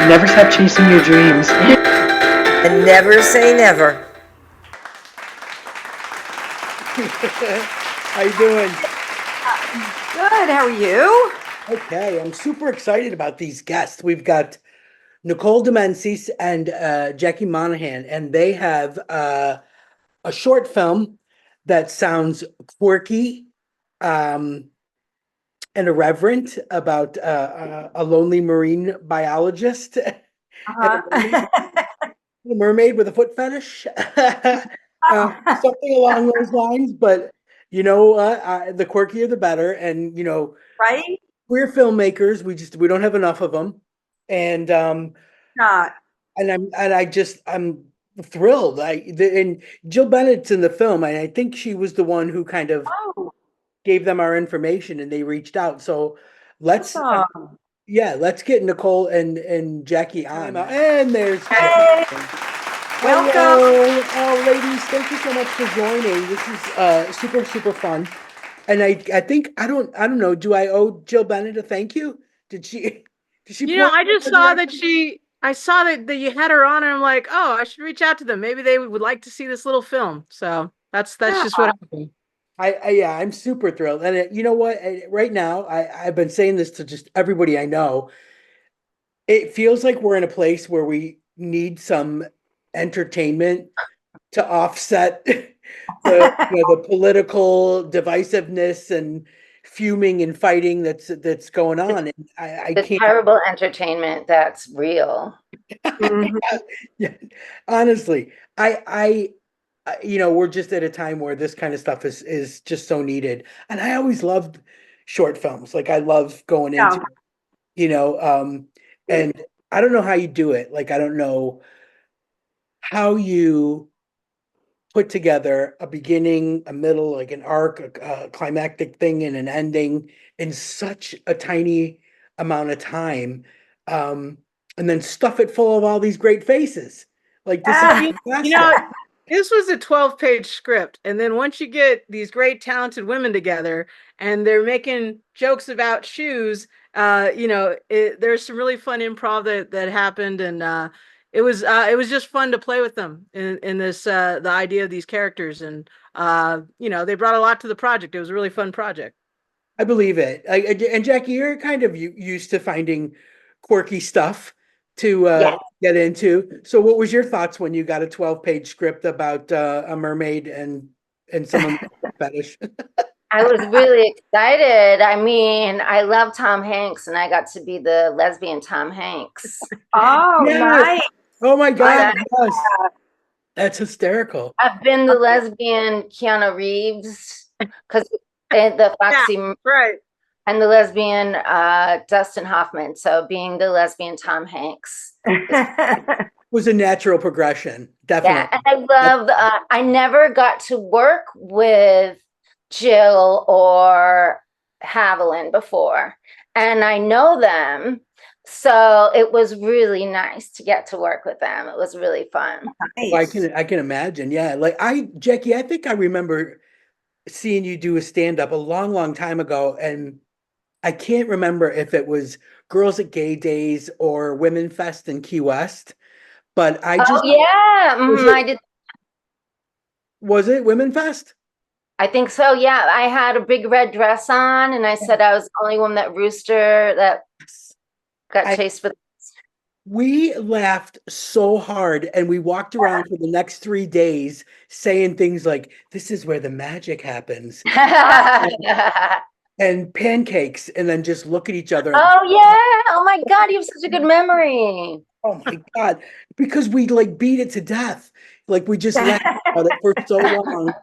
Never stop chasing your dreams. And never say never. How you doing? Good. How are you? Okay, I'm super excited about these guests. We've got Nicole de Meneses and Jackie Monahan, and they have a short film that sounds quirky um, and irreverent about a lonely marine biologist and Uh-huh. a mermaid with a foot fetish. Something along those lines, but the quirkier the better. And Right? we're filmmakers. We don't have enough of them, and Not. I'm thrilled. And Jill Bennett's in the film, and I think she was the one who kind of Oh, gave them our information, and they reached out. So let's awesome. yeah, let's get Nicole and Jackie on. And there's Hey, welcome. hello, oh ladies, thank you so much for joining. This is super super fun. And I think I don't know. Do I owe Jill Bennett a thank you? Did she did she point I me just in the saw that direction? I saw that you had her on, and I'm like, oh, I should reach out to them. Maybe they would like to see this little film. So that's Yeah. just what happened. Yeah, I'm super thrilled. And you know what? Right now, I've been saying this to just everybody I know. It feels like we're in a place where we need some entertainment to offset the political divisiveness and fuming and fighting that's going on. And I The can't. terrible entertainment that's real. Mhm. Yeah, honestly, we're just at a time where this kind of stuff is just so needed. And I always loved short films. Like I love going Yeah. into, you know, and I don't know how you do it. Like I don't know how you put together a beginning, a middle, like an arc, a climactic thing, and an ending in such a tiny amount of time, um, and then stuff it full of all these great faces. Like this is Ah, You know, fantastic. this was a 12-page script, and then once you get these great talented women together and they're making jokes about shoes, there's some really fun improv that happened, and it was just fun to play with them in this the idea of these characters, and they brought a lot to the project. It was a really fun project. I believe it. And Jackie, you're kind of used to finding quirky stuff to Yeah, get into. So, what was your thoughts when you got a 12-page script about a mermaid and someone fetish? I was really excited. I mean, I love Tom Hanks, and I got to be the lesbian Tom Hanks. oh, Yes. nice. Oh my I God. Yes. That's hysterical. I've been the lesbian Keanu Reeves because the Yeah, Foxy right. and the lesbian Dustin Hoffman. So being the lesbian Tom Hanks. Was a natural progression, Yeah, definitely. and I love. I never got to work with Jill or Haviland before, and I know them, so it was really nice to get to work with them. It was really fun. Well, Nice. I can imagine. Yeah. Jackie, I think I remember seeing you do a stand-up a long, long time ago, and I can't remember if it was Girls at Gay Days or Women Fest in Key West, but I Oh just yeah, was I it did. was it Women Fest? I think so. Yeah, I had a big red dress on, and I said I was the only one that rooster that got I chased with. We laughed so hard and we walked around for the next 3 days saying things like, "This is where the magic happens," and pancakes, and then just look at each other and, Oh yeah! Oh my God, you have such a good memory. oh my God, because we like beat it to death. Like we just laughed about it for so long.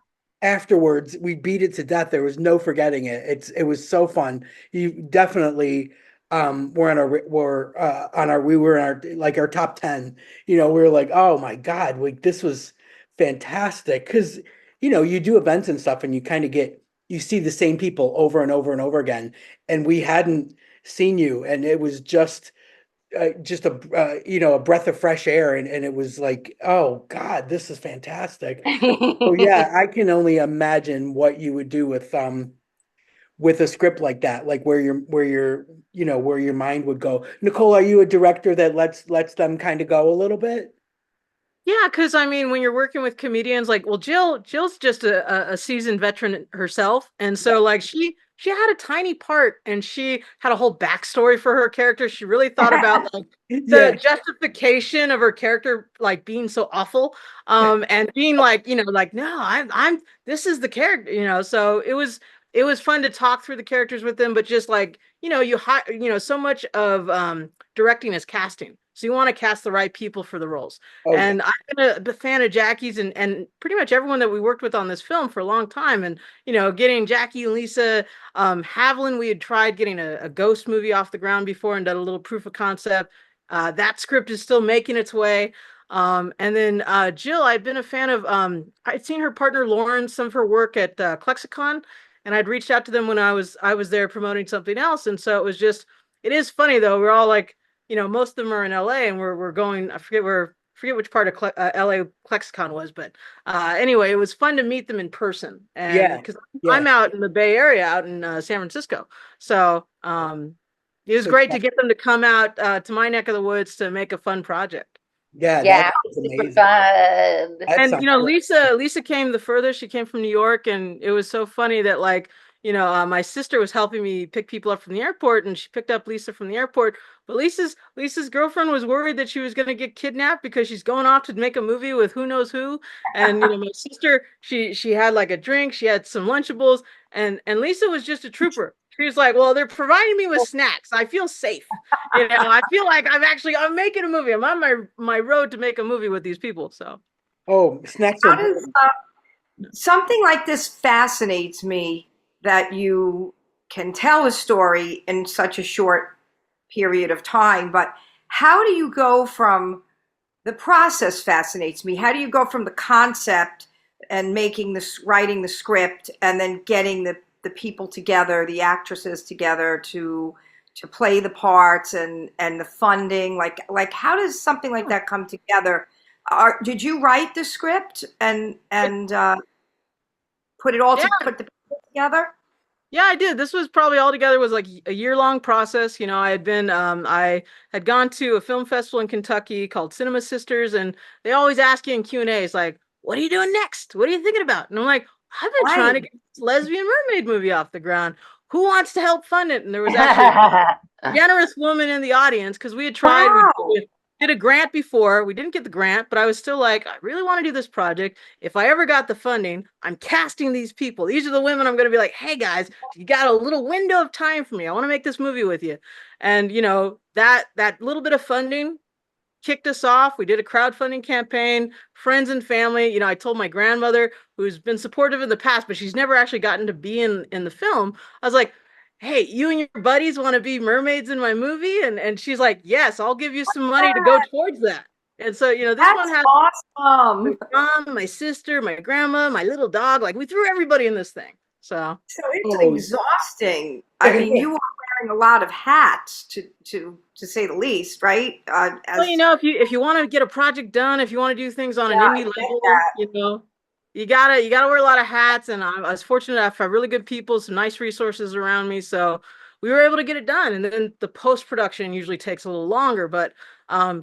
Afterwards, we beat it to death. There was no forgetting it. It was so fun. You definitely we were in our like our top 10. We were like, oh my God, like this was fantastic. Because you do events and stuff and you kind of you see the same people over and over and over again. And we hadn't seen you, and it was just a breath of fresh air, and it was like, oh God, this is fantastic. Oh yeah, I can only imagine what you would do with a script like that, like where your mind would go. Nicole, are you a director that lets them kind of go a little bit? Yeah, because I mean, when you're working with comedians, like, well, Jill's just a seasoned veteran herself, and so like she had a tiny part, and she had a whole backstory for her character. She really thought about like Yeah, the justification of her character, like being so awful, and being like, like, no, I'm this is the character, So it was fun to talk through the characters with them, but just like so much of directing is casting, so you want to cast the right people for the roles. oh yeah, And I've been a fan of Jackie's and pretty much everyone that we worked with on this film for a long time. And, getting Jackie and Lisa Haviland, we had tried getting a ghost movie off the ground before and done a little proof of concept. That script is still making its way. And then Jill, I've been a fan of, I'd seen her partner Lauren, some of her work at Klexicon, and I'd reached out to them when I was there promoting something else. And so it is funny though. We're all like, most of them are in LA, and we're going, I forget which part of LA Klexicon was, but anyway, it was fun to meet them in person. And yeah, because yeah. I'm out in the Bay Area, out in San Francisco. So it was So great to get them to come out to my neck of the woods to make a fun project. yeah, Yeah, that's super amazing. fun. That And sounds great. Lisa came the furthest. She came from New York, and it was so funny that like my sister was helping me pick people up from the airport, and she picked up Lisa from the airport. But Lisa's girlfriend was worried that she was going to get kidnapped because she's going off to make a movie with who knows who. And my sister, she had like a drink, she had some Lunchables, and Lisa was just a trooper. She was like, "Well, they're providing me with snacks. I feel safe. I feel like I'm making a movie. I'm on my road to make a movie with these people." So. Oh, snacks How are does something like this fascinates me, that you can tell a story in such a short period of time, but how do you go from the process fascinates me. How do you go from the concept and making this, writing the script, and then getting the people together, the actresses together to play the parts, and the funding? Like how does something like that come together? Did you write the script and put it all Yeah. to put the people together? Yeah, I did. This was probably altogether was like a year-long process. I had gone to a film festival in Kentucky called Cinema Sisters, and they always ask you in Q&As like, "What are you doing next? What are you thinking about?" And I'm like, "I've been trying to Right. get this lesbian mermaid movie off the ground. Who wants to help fund it?" And there was actually a generous woman in the audience, because we had tried. Wow. We did a grant before. We didn't get the grant, but I was still like, I really want to do this project. If I ever got the funding, I'm casting these people. These are the women I'm going to be like, "Hey guys, you got a little window of time for me. I want to make this movie with you." And that little bit of funding kicked us off. We did a crowdfunding campaign, friends and family. I told my grandmother, who's been supportive in the past, but she's never actually gotten to be in the film. I was like, "Hey, you and your buddies want to be mermaids in my movie?" And she's like, "Yes, I'll give you some money to go towards that." And so, this one That's has my awesome. mom, my sister, my grandma, my little dog. Like, we threw everybody in this thing. So So it's oh, exhausting. I mean, you are wearing a lot of hats, to say the least, right? well, if you want to get a project done, if you want to do things on an Yeah, I indie get level, you gotta wear a lot of hats. And I was fortunate enough to have really good people, some nice resources around me, so we were able to get it done. And then the post production usually takes a little longer, but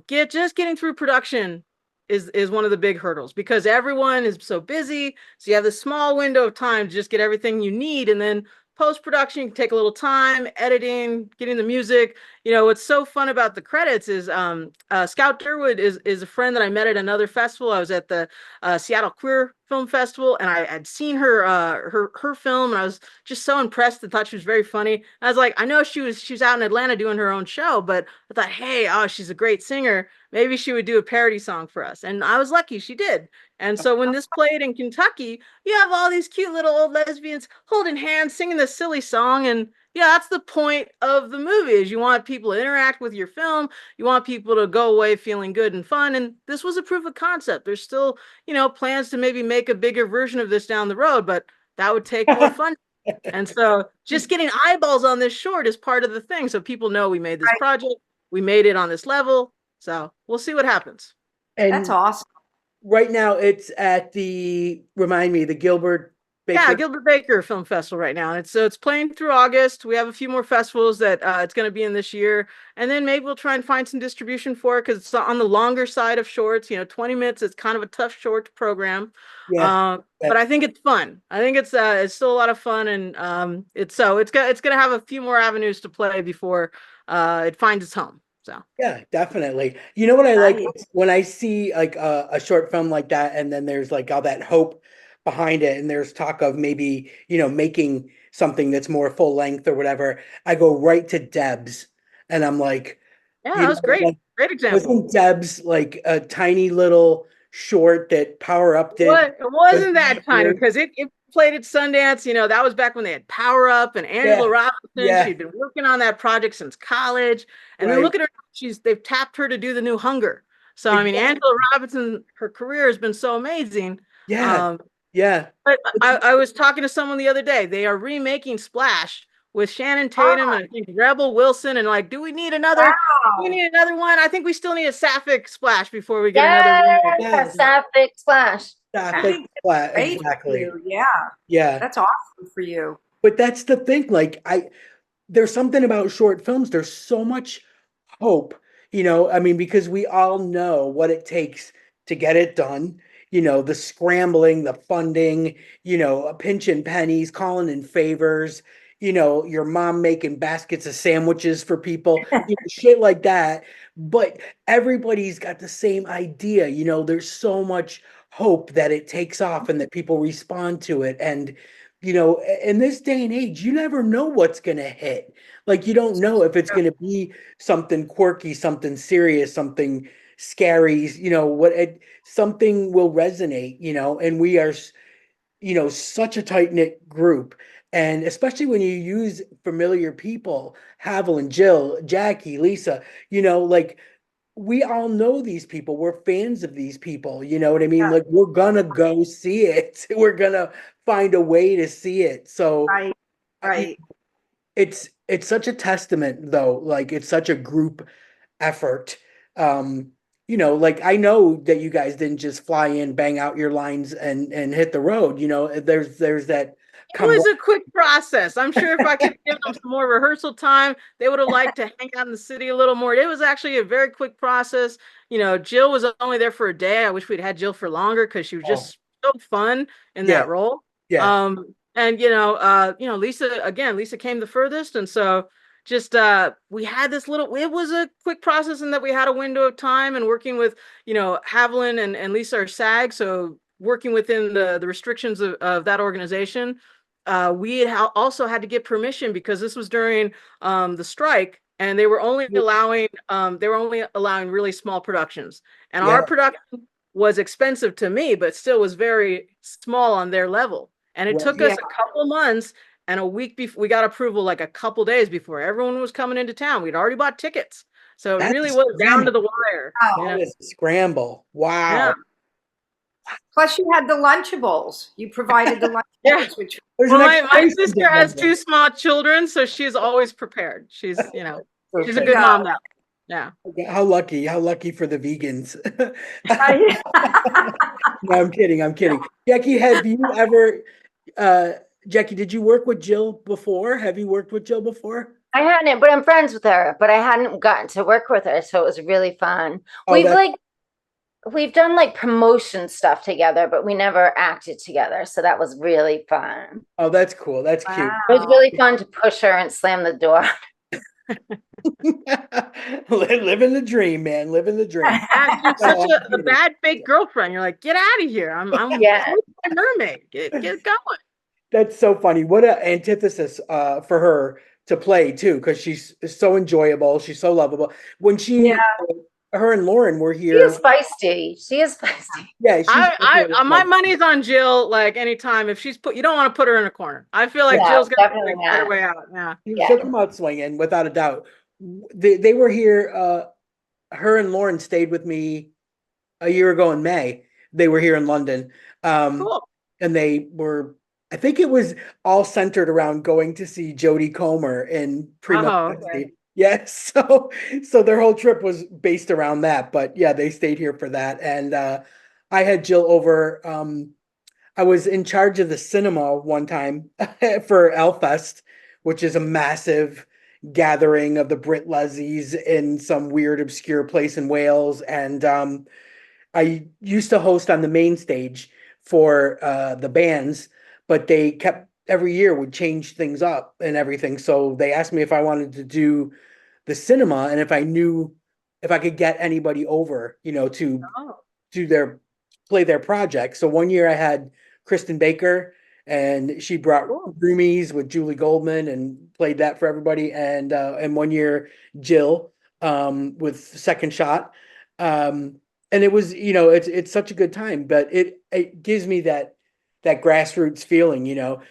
getting through production is one of the big hurdles, because everyone is so busy. So you have this small window of time to just get everything you need, and then post production can take a little time, editing, getting the music. What's so fun about the credits is Scout Durwood is a friend that I met at another festival. I was at the Seattle Queer Film Festival, and I had seen her film, and I was just so impressed and thought she was very funny. And I was like, I know she was out in Atlanta doing her own show, but I thought, hey, oh, she's a great singer. Maybe she would do a parody song for us. And I was lucky she did. And so when this played in Kentucky, you have all these cute little old lesbians holding hands, singing this silly song. And yeah, that's the point of the movie, is you want people to interact with your film. You want people to go away feeling good and fun. And this was a proof of concept. There's still, plans to maybe make a bigger version of this down the road, but that would take more fun. And so just getting eyeballs on this short is part of the thing. So people know we made this project, we made it on this level. So we'll see what happens. And That's awesome. right now it's at remind me, the Gilbert Baker. Gilbert Baker Film Festival right now. It's playing through August. We have a few more festivals that it's going to be in this year, and then maybe we'll try and find some distribution for it because it's on the longer side of shorts. 20 minutes is kind of a tough short to program, Yeah. but I think it's fun. I think it's still a lot of fun, and it's going to have a few more avenues to play before it finds its home. So Yeah, definitely. You know what I like Nice. when I see like a short film like that, and then there's like all that hope behind it, and there's talk of maybe, making something that's more full length or whatever. I go right to Debs, and I'm like, yeah, that was great. like, Great example. wasn't Debs like a tiny little short that Power Up did? What it wasn't Was that tiny because it played at Sundance. That was back when they had Power Up and Angela Yeah, Robinson. yeah, She'd been working on that project since college. And then right, look at her, they've tapped her to do the new Hunger. So I mean, exactly. Angela Robinson, her career has been so amazing. Yeah, Um, yeah. but It's, I was talking to someone the other day. They are remaking Splash with Shannon Tatum and I think Rebel Wilson. And like, do we need another? Do we Wow. need another one? I think we still need a sapphic Splash before we get another remake. Yeah, yeah, sapphic splash. I traffic think that's flat, great for exactly. you. Yeah, Yeah. that's awesome for you. But that's the thing. Like there's something about short films. There's so much hope, I mean, because we all know what it takes to get it done. The scrambling, the funding, pinching pennies, calling in favors, your mom making baskets of sandwiches for people, shit like that. But everybody's got the same idea. There's so much hope that it takes off and that people respond to it. And in this day and age, you never know what's going to hit. Like, you don't know if it's going to be something quirky, something serious, something scary, something will resonate, and we are, such a tight knit group. And especially when you use familiar people, Havel and Jill, Jackie, Lisa, like we all know these people. We're fans of these people. You know what I mean? Yeah, Like we're gonna go see it. We're gonna find a way to see it. So right, right. it's such a testament though. Like it's such a group effort. Like I know that you guys didn't just fly in, bang out your lines and hit the road. There's that It come. was a quick process. I'm sure if I could give them some more rehearsal time, they would have liked to hang out in the city a little more. It was actually a very quick process. Jill was only there for a day. I wish we'd had Jill for longer because she was Oh, just so fun in yeah, that role. yeah. And Lisa came the furthest, and so just we had this little. It was a quick process in that we had a window of time and working with Haviland and Lisa are SAG, so working within the restrictions of that organization. We had also had to get permission because this was during the strike, and they were only allowing really small productions. And our Yeah, production was expensive to me, but still was very small on their level. And it took right. us a couple months and a week before we got approval, like a couple days before everyone was coming into town. We'd already bought tickets, so it That's really a was down to scramble. the wire. Wow. Yeah, That is a scramble. yeah, Wow. Plus, you had the Lunchables. You provided the yeah. Lunchables, which There's Well, an my expiration sister date on has two small children, so she's always prepared. She's a Perfect. good yeah. mom now. Yeah. How lucky for the vegans. Right. No, I'm kidding. I'm kidding. Jackie, have you ever, uh, Jackie, did you work with Jill before? Have you worked with Jill before? I hadn't, but I'm friends with her, but I hadn't gotten to work with her, so it was really fun. Oh, We've that, like we've done like promotion stuff together, but we never acted together, so that was really fun. oh, that's cool. That's cute. It was Wow. really fun to push her and slam the door. Living the dream, man. Living the dream. And she's No, such I'm a kidding. bad fake girlfriend. You're like, get out of here. I'm Yeah. a mermaid. Get going. That's so funny. What an antithesis for her to play too, because she's so enjoyable. She's so lovable. When Yeah. her and Lauren were She is here, feisty. She is feisty. yeah, My money's on Jill. Like anytime, if you don't want to put her in a corner. I feel like Yeah, Jill's gonna definitely fight her not. way out. Yeah. Yeah. she'll come out swinging without a doubt. They were here. Her and Lauren stayed with me a year ago in May. They were here in London, Cool. and they were. I think it was all centered around going to see Jodie Comer in Prima Oh, Facie. Yes, so their whole trip was based around that. But yeah, they stayed here for that, and I had Jill over. I was in charge of the cinema one time for Elfest, which is a massive gathering of the Brit Lesbies in some weird obscure place in Wales. And I used to host on the main stage for the bands, but they kept every year would change things up and everything. So they asked me if I wanted to do the cinema and if I knew if I could get anybody over, to Oh, do their play their project. So one year I had Kristen Baker and she brought cool. Roomies with Julie Goldman and played that for everybody. And one year Jill with Second Shot. And it was, it's such a good time, but it gives me that grassroots feeling,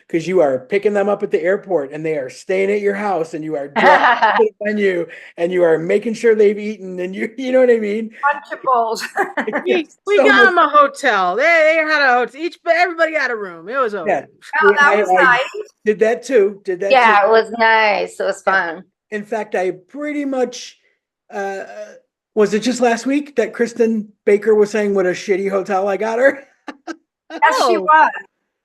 because you are picking them up at the airport and they are staying at your house and you are driving to the venue and you are making sure they've eaten and you know what I mean? Lunchables. We So got much, them a hotel. They had a hotel. Everybody had a room. It was yeah. over. Oh, that was I nice. did that too. Did that Yeah, too. it was nice. It was Yeah. fun. In fact, I pretty much uh was it just last week that Kristen Baker was saying what a shitty hotel I got her? Yes, she Oh, was.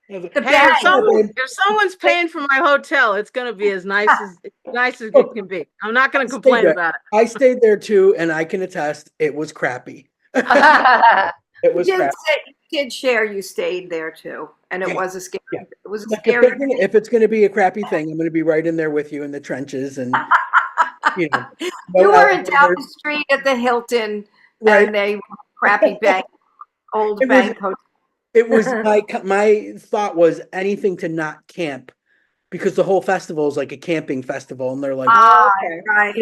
I was like, The hey, bag. if someone's paying for my hotel, it's gonna be as nice as it "Oh, can be. I'm not gonna I stayed complain there. about it. I stayed there too, and I can attest it was crappy. It was You crap. did share you stayed there too, and it Yeah, was a scary. yeah. It was a Like scary. if it's gonna be a crappy thing, I'm gonna be right in there with you in the trenches and no You weren't down elevators, the street at the Hilton, right? and they were crappy bank, old It was bank hotel. it was my thought was anything to not camp because the whole festival is like a camping festival, and they're like, Ah, Okay. right.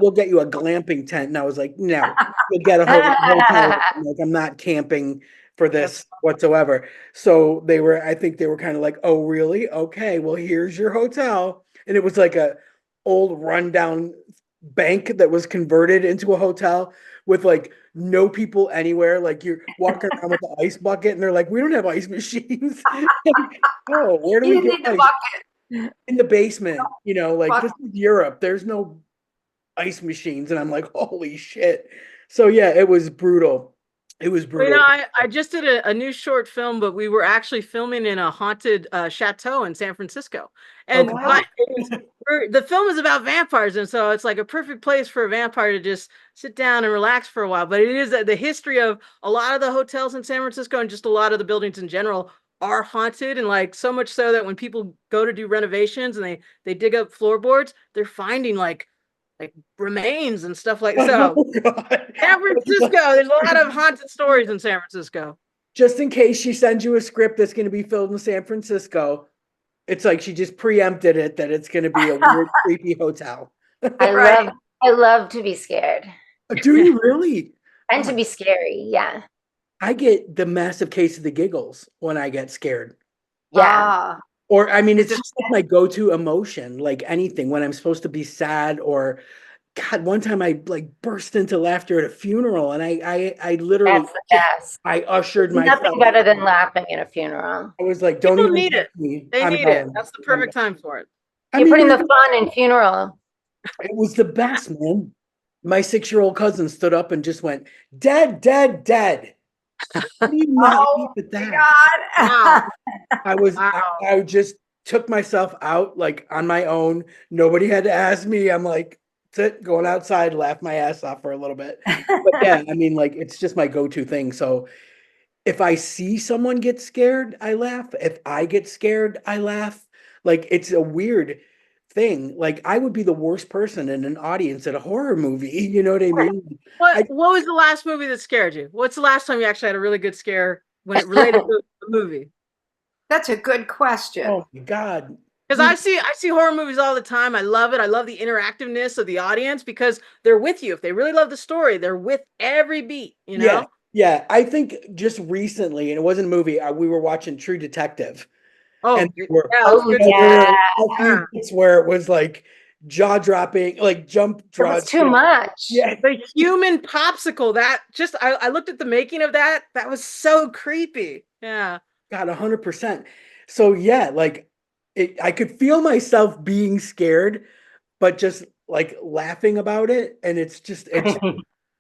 we'll get you a glamping tent. And I was like, no, you'll get a hotel. I'm like, I'm not camping for this whatsoever. So I think they were kind of like, oh, really? Okay, well, here's your hotel. And it was like a old rundown bank that was converted into a hotel with like no people anywhere. Like you're walking around with the ice bucket and they're like, we don't have ice machines. Oh, where do You we didn't get need the ice? bucket. In the basement, like this Bucket. is Europe. There's no ice machines. And I'm like, holy shit. So yeah, it was brutal. It was Well, brutal. I just did a new short film, but we were actually filming in a haunted chateau in San Francisco. And Okay. Wow. the film is about vampires, and so it's like a perfect place for a vampire to just sit down and relax for a while. But it is the history of a lot of the hotels in San Francisco and just a lot of the buildings in general are haunted, and like so much so that when people go to do renovations and they dig up floorboards, they're finding like remains and stuff like so. Oh, God. San Francisco, there's a lot of haunted stories in San Francisco. Just in case she sends you a script that's going to be filmed in San Francisco, it's like she just preempted it that it's going to be a weird, creepy hotel. Right. I love to be scared Do you really? and Oh to my, be scary. Yeah. I get the massive case of the giggles when I get scared. Yeah. Ah, Or, I mean, is it's it just like my go-to emotion, like anything when I'm supposed to be sad or God, one time I like burst into laughter at a funeral and I literally That's the best. I ushered There's nothing myself. better than laughing at a funeral. I was like, don't People even need touch it. me. They I'm need it. going. That's the I'm perfect time for it. I You're mean, putting the fun in funeral. it was the best, man. My 6-year-old cousin stood up and just went, dead, dead, dead. How do you not leave oh at my that? God. Wow. I just took myself out like on my own. Nobody had to ask me. I'm like, sit, going outside, laugh my ass off for a little bit. But yeah, I mean, like, it's just my go-to thing. So if I see someone get scared, I laugh. If I get scared, I laugh. Like, it's a weird thing. Like, I would be the worst person in an audience at a horror movie. You know what I mean? What was the last movie that scared you? What's the last time you actually had a really good scare when it related to the movie? That's a good question. Oh my God. Because I see horror movies all the time. I love it. I love the interactiveness of the audience because they're with you. If they really love the story, they're with every beat, you know? Yeah. Yeah. I think just recently, and it wasn't a movie, we were watching True Detective. Oh, And yeah, there were, that was Oh, good. there were yeah. a few bits where it was like jaw dropping, like jump It draw. was too much. Yeah. The human popsicle, that just I looked at the making of that. That was so creepy. Yeah. God, 100%. So yeah, like I could feel myself being scared, but just like laughing about it. And it's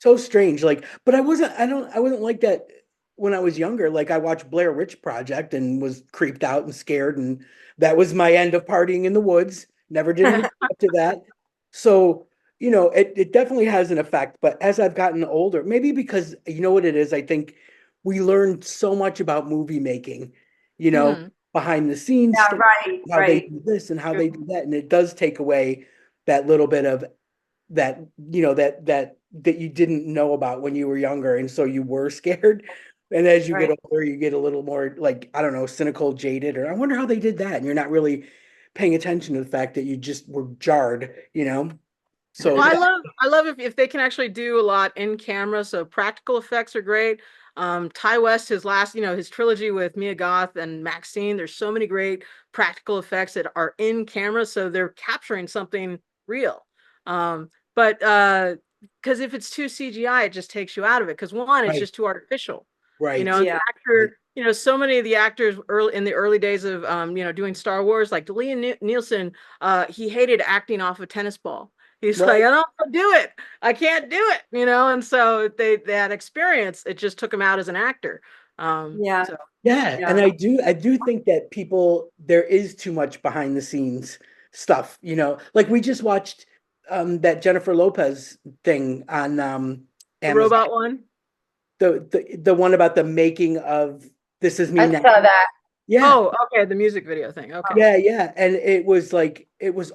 so strange. Like, but I wasn't like that. when I was younger, like I watched Blair Witch Project and was creeped out and scared, and that was my end of partying in the woods. Never did anything after that. So, it definitely has an effect. But as I've gotten older, maybe because you know what it is, I think we learned so much about movie making, you know, Mhm. behind the scenes Yeah, stuff, right, how they right. do this and how they do that. And it does take away that little bit of that, that you didn't know about when you were younger. And so you were scared. And as you get Right. older, you get a little more like, I don't know, cynical, jaded, or I wonder how they did that. And you're not really paying attention to the fact that you just were jarred, So Well, yeah, I love if they can actually do a lot in camera. So practical effects are great. Ty West, his last, his trilogy with Mia Goth and Maxine, there's so many great practical effects that are in camera. So they're capturing something real. But because if it's too CGI, it just takes you out of it. Because one, it's right, just too artificial. right, And the Yeah. right, actor, so many of the actors early in the early days of doing Star Wars, like Liam Nielsen, he hated acting off a tennis ball. He's like, right. I don't do it. I can't do it, and so that experience, it just took him out as an actor. Yeah. So Yeah, Yeah. and I do think that there is too much behind the scenes stuff, like we just watched that Jennifer Lopez thing on the Amazon, robot one. the one about the making of This Is Me I Now. saw that. Yeah, Oh, okay, the music video thing. Okay. yeah, and it was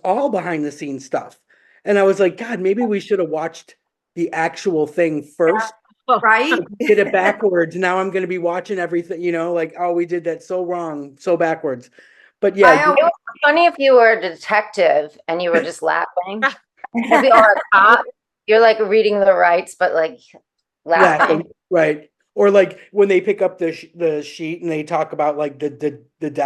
all behind the scenes stuff. And I was like, God, maybe we should have watched the actual thing first. Oh, Right? Did it backwards. Now I'm going to be watching everything, like, oh, we did that so wrong, so backwards. But yeah, I It would be funny if you were a detective and you were just laughing. If you always, are a cop, you're like reading the rights, but like laughing, laughing. right? Or like when they pick up the sheet and they talk about like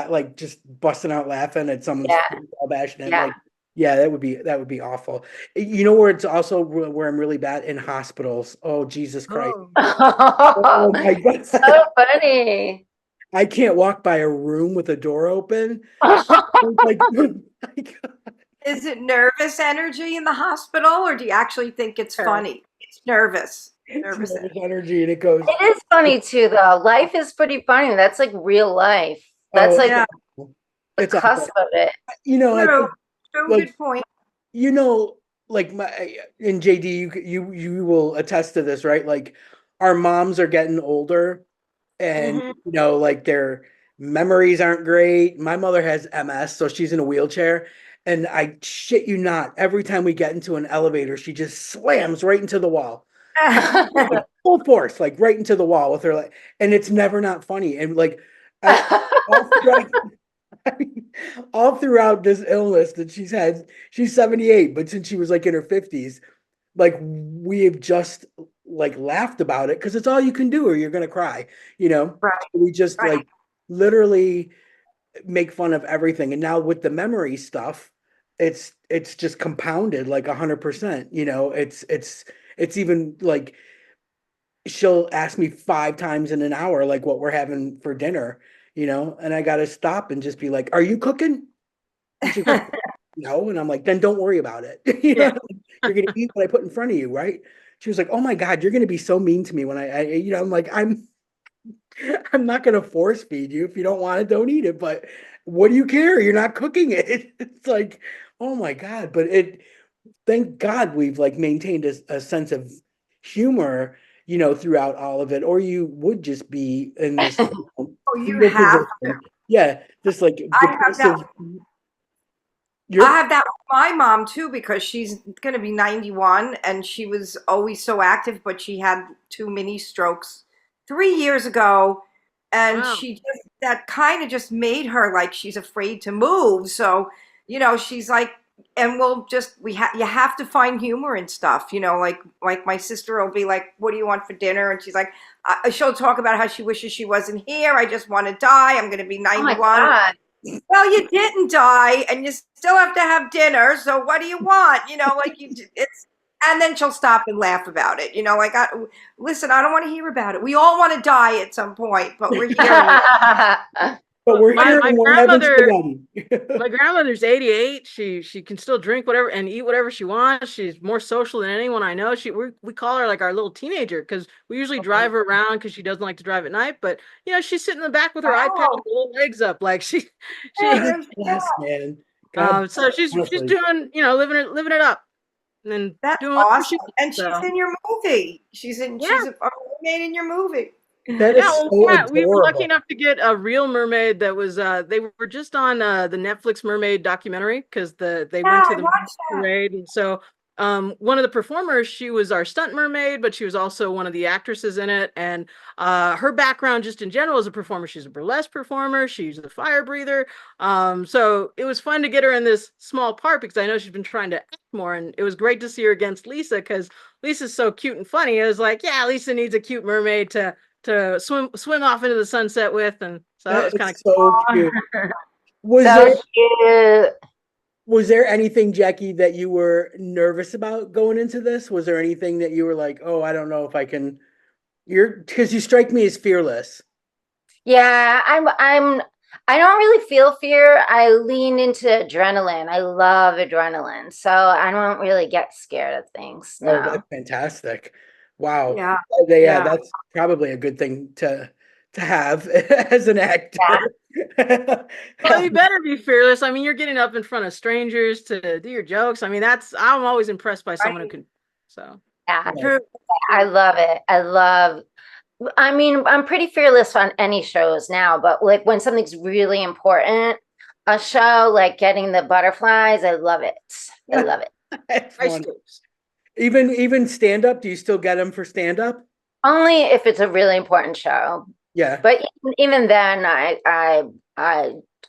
like just busting out laughing at someone's Yeah, all bashing it. yeah. Like, yeah, that would be awful. You know where it's also where I'm really bad in hospitals. Oh, Jesus Christ. oh. Oh my God. So funny. I can't walk by a room with a door open. Like, like, is it nervous energy in the hospital, or do you actually think it's Sure. funny? It's nervous. it's Nervous nervous energy. energy and it goes, It is funny too, though. Life is pretty funny. That's like real life. That's oh, like Yeah. the it's awful. cusp of it. I True. think True. like Good point. you know, like my and JD, you will attest to this, right? Like our moms are getting older, and Hmm. like their memories aren't great. My mother has MS, so she's in a wheelchair, and I shit you not, every time we get into an elevator, she just slams right into the wall, like full force, like right into the wall with her, like, and it's never not funny, and like I. All throughout, I mean, all throughout this illness that she's had, she's 78, but since she was like in her 50s, like we have just like laughed about it because it's all you can do or you're gonna cry, Right. So we just Right. like literally make fun of everything. And now with the memory stuff, it's just compounded like 100%. It's even like she'll ask me 5 times in an hour like what we're having for dinner, and I gotta stop and just be like, "Are you cooking?" And she's like, "No," and I'm like, "Then don't worry about it." Yeah. You're gonna eat what I put in front of you, right? She was like, "Oh my God, you're gonna be so mean to me when I'm like, I'm not gonna force feed you. If you don't want it, don't eat it. But what do you care? You're not cooking it." It's like, oh my God. But thank God we've like maintained a sense of humor, throughout all of it, or you would just be in this Oh, you fetal have to. position. Yeah, this like I have that. depressive. I You're have that with my mom too, because she's going to be 91 and she was always so active, but she had two mini strokes 3 years ago. And Wow. that kind of just made her like she's afraid to move. So, she's like, and you have to find humor and stuff, like my sister will be like, what do you want for dinner? And she's like, she'll talk about how she wishes she wasn't here. I just want to die. I'm going to be Oh my 91. God. Well, you didn't die, and you still have to have dinner. So what do you want? Like it's. And then she'll stop and laugh about it. Like, listen, I don't want to hear about it. We all want to die at some point, but we're here. But we're my here my and we're having grandmother spaghetti. my grandmother's 88. She can still drink whatever and eat whatever she wants. She's more social than anyone I know. We call her like our little teenager because we usually drive her around because she doesn't like to drive at night. But she's sitting in the back with her iPad Wow. with her little legs up, like Yeah, she there's Yes, man. God, so she's honestly. doing living it up and That's doing whatever awesome. she wants. And she's So in your movie. yeah. She's a mermaid in your movie. That Yeah, is well, so yeah, we were lucky adorable. enough to get a real mermaid that was they were just on the Netflix mermaid documentary because they Yeah, went to I the watched that. parade. And so one of the performers, she was our stunt mermaid, but she was also one of the actresses in it. And her background just in general as a performer, she's a burlesque performer, she's a fire breather. So it was fun to get her in this small part because I know she's been trying to act more, and it was great to see her against Lisa because Lisa's so cute and funny. I was like, yeah, Lisa needs a cute mermaid to swim off into the sunset with, and so that That was kind is of so cute. Was So there cute. was there anything, Jackie, that you were nervous about going into this? Was there anything that you were like, oh, I don't know if I can? Because you strike me as fearless. Yeah, I don't really feel fear. I lean into adrenaline. I love adrenaline. So I don't really get scared of things. Oh, No. that's fantastic. Wow. Yeah, Yeah, yeah. that's probably a good thing to have as an actor. well, you better be fearless. I mean, you're getting up in front of strangers to do your jokes. I mean, I'm always impressed by someone who Right. can. So Yeah, Right. True. I True. love it. I mean, I'm pretty fearless on any shows now, but like when something's really important, a show like getting the butterflies, I love it. I love it. That's ice fun. scapes. Even stand up, do you still get them for stand up? Only if it's a really important show. Yeah. But even then, I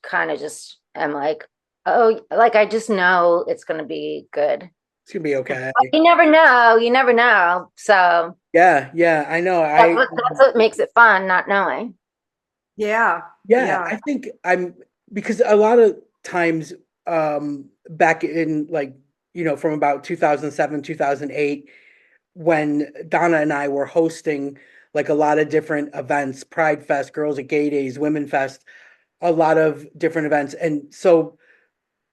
kind of just am like, oh, like I just know it's going to be good. It's gonna be okay. You never know. You never know. So Yeah, I know. that's what makes it fun, not knowing. Yeah, Yeah, yeah. I think I'm because a lot of times back in like, from about 2007, 2008, when Donna and I were hosting like a lot of different events, Pride Fest, Girls at Gay Days, Women Fest, a lot of different events. And so,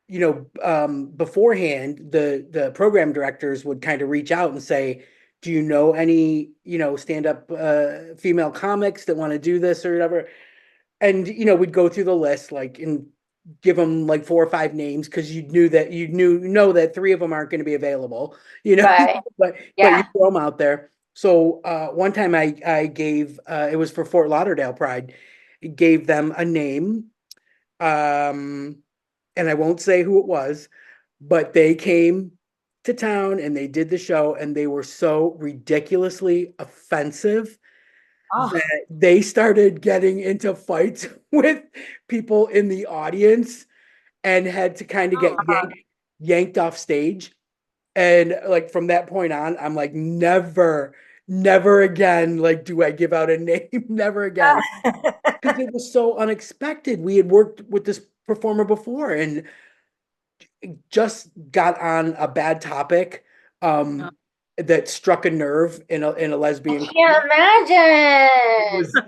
beforehand, the program directors would kind of reach out and say, do you know any, stand-up female comics that want to do this or whatever? And we'd go through the list like and give them like 4 or 5 names because you know that 3 of them aren't going to be available, Right. but you Yeah. throw them out there. So one time I gave it was for Fort Lauderdale Pride, gave them a name, um, and I won't say who it was, but they came to town and they did the show and they were so ridiculously offensive Oh, that they started getting into fights with people in the audience and had to kind of get Oh, yanked off stage. And like from that point on, I'm like, never again. Like, do I give out a name? Never again. Because it was so unexpected. We had worked with this performer before and just got on a bad topic uh, that struck a nerve in a I lesbian. can't It imagine. was,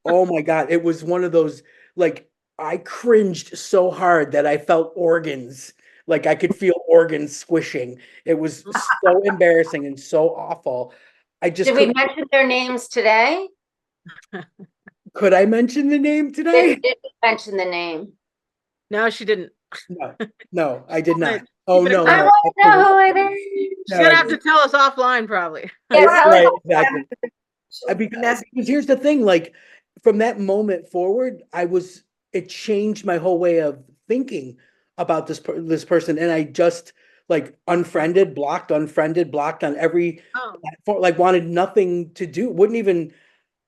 oh my God, it was one of those, like, I cringed so hard that I felt organs, like I could feel organs squishing. It was so embarrassing and so awful. I just Did we couldn't, mention their names today? could I mention the name today? Did we mention the name? no, she didn't. No, no, I did Keep not. it Oh, a no, I no, close. want to know absolutely. who it is. She's No, gonna have to tell us offline, probably. Yeah, what I tell us. right, told exactly. them, Because, Ness- because here's the thing, like from that moment forward, it changed my whole way of thinking about this person, and I just like unfriended, blocked on every Oh, platform, like wanted nothing to do, wouldn't even.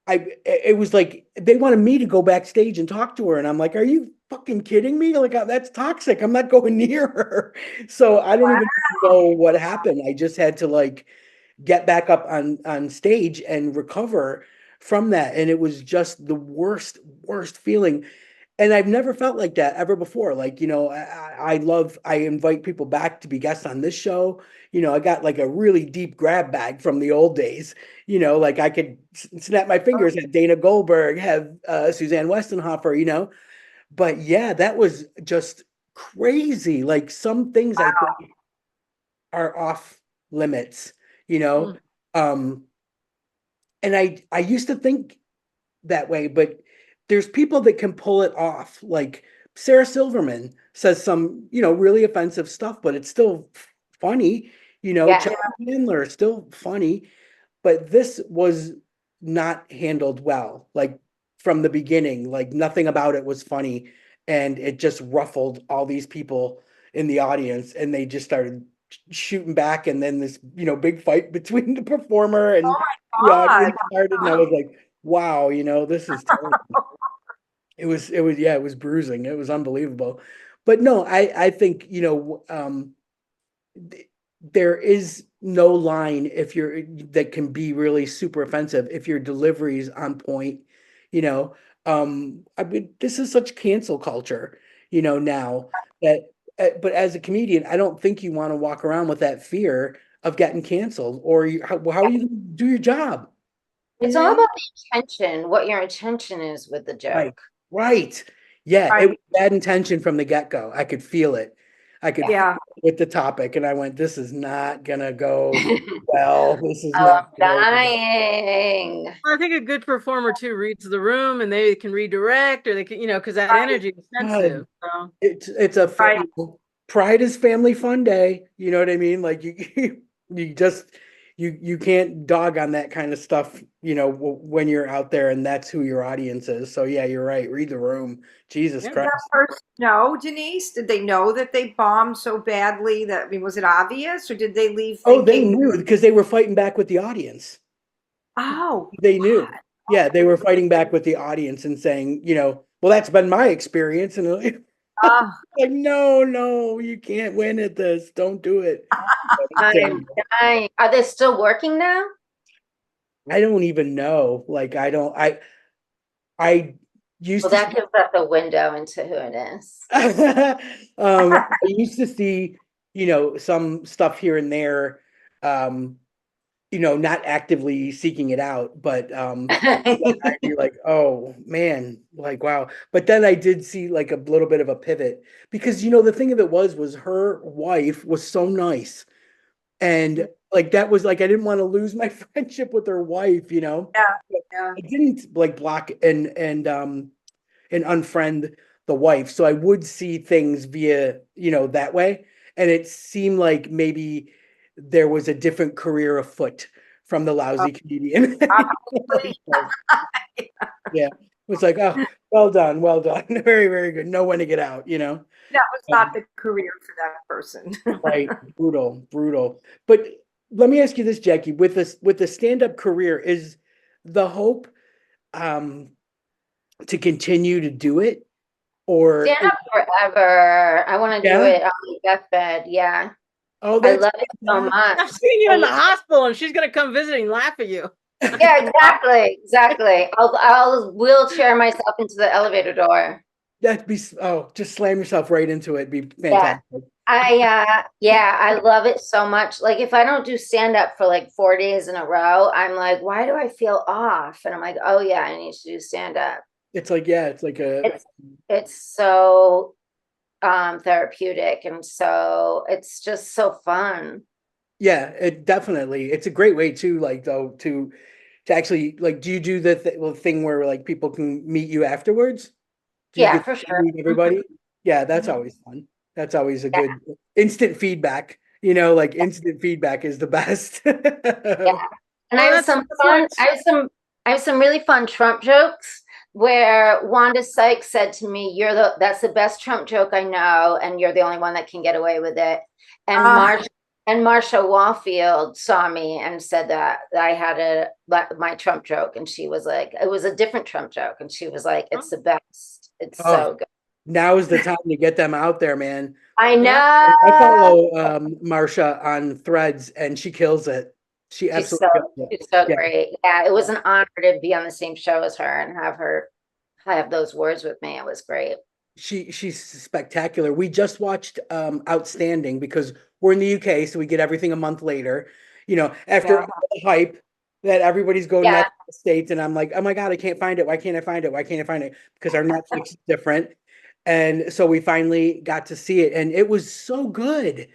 It was like they wanted me to go backstage and talk to her, and I'm like, are you fucking kidding me? Like that's toxic. I'm not going near her. So I don't even know what happened. I just had to like get back up on stage and recover from that, and it was just the worst feeling. And I've never felt like that ever before. Like, I invite people back to be guests on this show. I got like a really deep grab bag from the old days. Like I could snap my fingers at Dana Goldberg, have Suzanne Westenhofer, But yeah, that was just crazy. Like some things I think are off limits, you know. Mm. Um, and I used to think that way, but there's people that can pull it off. Like Sarah Silverman says some, really offensive stuff, but it's still funny. Yeah. Chelsea Handler is still funny, but this was not handled well. Like from the beginning, like nothing about it was funny, and it just ruffled all these people in the audience, and they just started shooting back, and then this, big fight between the performer and the God. audience started, and I was like, wow, this is terrible. It was bruising. It was unbelievable. But no, I think, there is no line that can be really super offensive if your delivery is on point, you know. I mean, this is such cancel culture, now that, but as a comedian, I don't think you want to walk around with that fear of getting canceled, or how are you going to do your job? It's all about the intention, what your intention is with the Right. joke. Right. Yeah, it was Right. bad intention from the get-go. I could feel it. I could feel Yeah. it with the topic, and I went, this is not gonna go well. This is Oh, not I'm gonna go well. dying. I think a good performer too reads the room and they can redirect or they can, because that Right. energy is God, sensitive. So it's a Right. Pride is family fun day. You know what I mean? Like you just you can't dog on that kind of stuff, when you're out there and that's who your audience is. So yeah, you're right. Read the room. Jesus yeah. Did that Christ. person know, Denise? Did they know that they bombed so badly that, I mean, was it obvious or did they leave Oh, they thinking, knew because they were fighting back with the audience. oh, They knew. what? Yeah, they were fighting back with the audience and saying, well, that's been my experience. And Oh, like, no, no, you can't win at this. Don't do it. I am Terrible. dying. Are they still working now? I don't even know. Like, I used Well, to that gives us a window into who it is. I used to see, some stuff here and there, not actively seeking it out, but I'd be like, oh man, like wow. But then I did see like a little bit of a pivot because the thing of it was her wife was so nice. And like that was like I didn't want to lose my friendship with her wife. yeah, yeah. I didn't like block and unfriend the wife. So I would see things via, that way. And it seemed like maybe there was a different career afoot from the Oh, lousy comedian. probably. Yeah. It was like, oh, well done, well done. Very, very good. Know when to get out. That was not Um, the career for that person. right. Brutal, brutal. But let me ask you this, Jackie, with the stand-up career, is the hope um to continue to do it? Or Stand up forever. I want to do yeah? it on my deathbed. Yeah. Oh, I that's love it so much. I've seen you in the hospital and she's gonna come visit and laugh at you. Yeah, exactly. Exactly. I'll wheelchair myself into the elevator door. that'd be just slam yourself right into it. Be Yeah. fantastic. I love it so much. Like if I don't do stand up for like 4 days in a row, I'm like, why do I feel off? And I'm like, oh yeah, I need to do stand up. It's like, yeah, it's like It's so therapeutic, and so it's just so fun. yeah, it definitely, it's a great way too, like though, to actually like, do you do the thing where like people can meet you afterwards? Do you Yeah, get for to sure. meet everybody? Yeah, that's Mhm. always fun. That's always a Yeah, good instant feedback. Like instant feedback is the best. yeah. And I Well, have that's some that's fun, what I have some really fun Trump jokes where Wanda Sykes said to me, that's the best Trump joke I know, and you're the only one that can get away with it. And Ah, Marsha Wallfield saw me and said that I had my Trump joke, and she was like, it was a different Trump joke, and she was like, it's the best. It's Oh, so good. now is the time to get them out there, man. I yeah. I know. follow Marsha on Threads, and she kills it. She She's so absolutely kills it. she's so Yeah, great. Yeah, it was an honor to be on the same show as her and have her have those words with me. It was great. she's spectacular. We just watched Outstanding because we're in the UK, so we get everything a month later. After yeah. all the hype that everybody's going Yeah. nuts in the States, and I'm like, oh my God, I can't find it. Why can't I find it? Why can't I find it? Because our Netflix is different. And so we finally got to see it, and it was so good,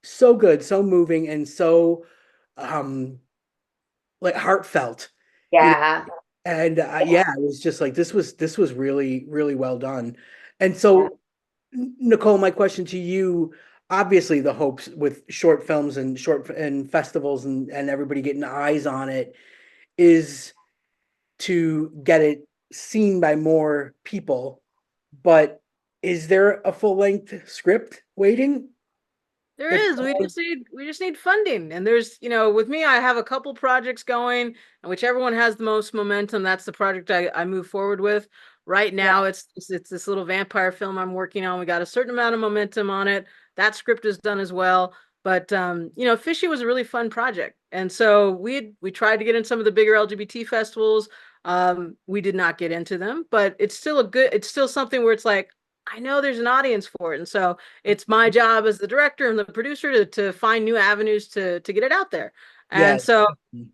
so good, so moving, and so like heartfelt, you know. Yeah. And yeah, it was just like this was really really well done. And Yeah. so, Nicole, my question to you, obviously the hopes with short films and short and festivals and everybody getting eyes on it is to get it seen by more people. But is there a full length script waiting? There If is. We just need funding. And there's, with me, I have a couple projects going, and whichever one has the most momentum, that's the project I move forward with. Right now, it's this little vampire film I'm working on. We got a certain amount of momentum on it. That script is done as well. But Fishy was a really fun project. And so we tried to get in some of the bigger LGBT festivals. We did not get into them, but it's still something where it's like, I know there's an audience for it. And so it's my job as the director and the producer to find new avenues to get it out there. yeah, And so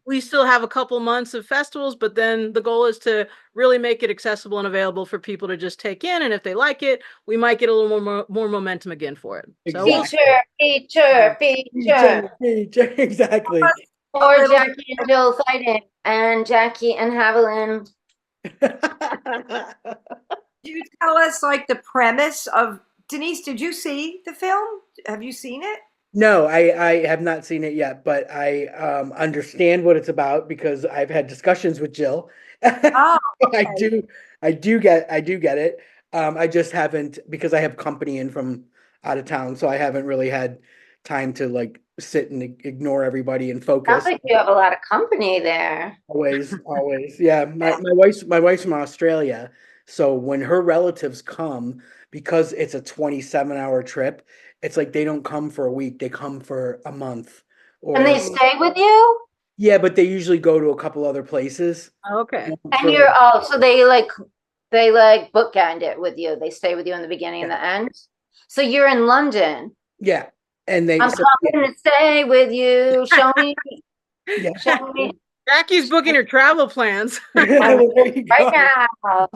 we still have a couple months of festivals, but then the goal is to really make it accessible and available for people to just take in. And if they like it, we might get a little more momentum again for it. So we'll exactly. Feature. Exactly. Or Jackie and Jill fighting, and Jackie and Haviland. Could you tell us like the premise of Denise? Did you see the film? Have you seen it? No, I have not seen it yet, but I understand what it's about because I've had discussions with Jill. Oh, I okay. do get it. I just haven't, because I have company in from out of town, so I haven't really had time to like sit and ignore everybody and Sounds focus. like you have a lot of company there. Always, always. Yeah, my wife's from Australia, so when her relatives come, because it's a 27-hour trip, it's like they don't come for a week, they come for a month. And Or they stay with you? yeah, but they usually go to a couple other places. okay. And For you're so they bookend it with you. They stay with you in the beginning and the end. So you're in London. yeah, and they I'm so coming to stay with you. yeah. Show me Jackie's booking her travel plans. Well, there you right go. now.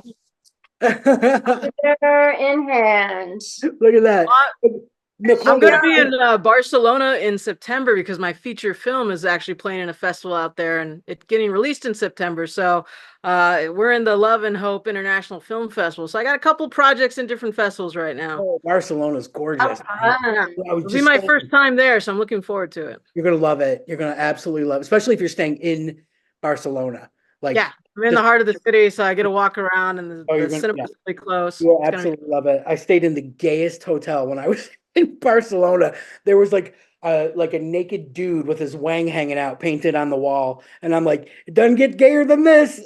Computer in hand. Look at that. I'm Nicole, going to be in Barcelona in September because my feature film is actually playing in a festival out there and it's getting released in September. So we're in the Love and Hope International Film Festival. So I got a couple projects in different festivals right now. oh, Barcelona's gorgeous. Fun. I was It'll be just my saying, first time there, so I'm looking forward to it. you're gonna love it. You're gonna absolutely love it, especially if you're staying in Barcelona. Like, Yeah, I'm in the just heart of the city, so I get to walk around and oh, the you're gonna yeah, cinema's really close. you'll It's gonna be absolutely love it. I stayed in the gayest hotel when I was in Barcelona. There was like a naked dude with his wang hanging out painted on the wall, and I'm like, it doesn't get gayer than this.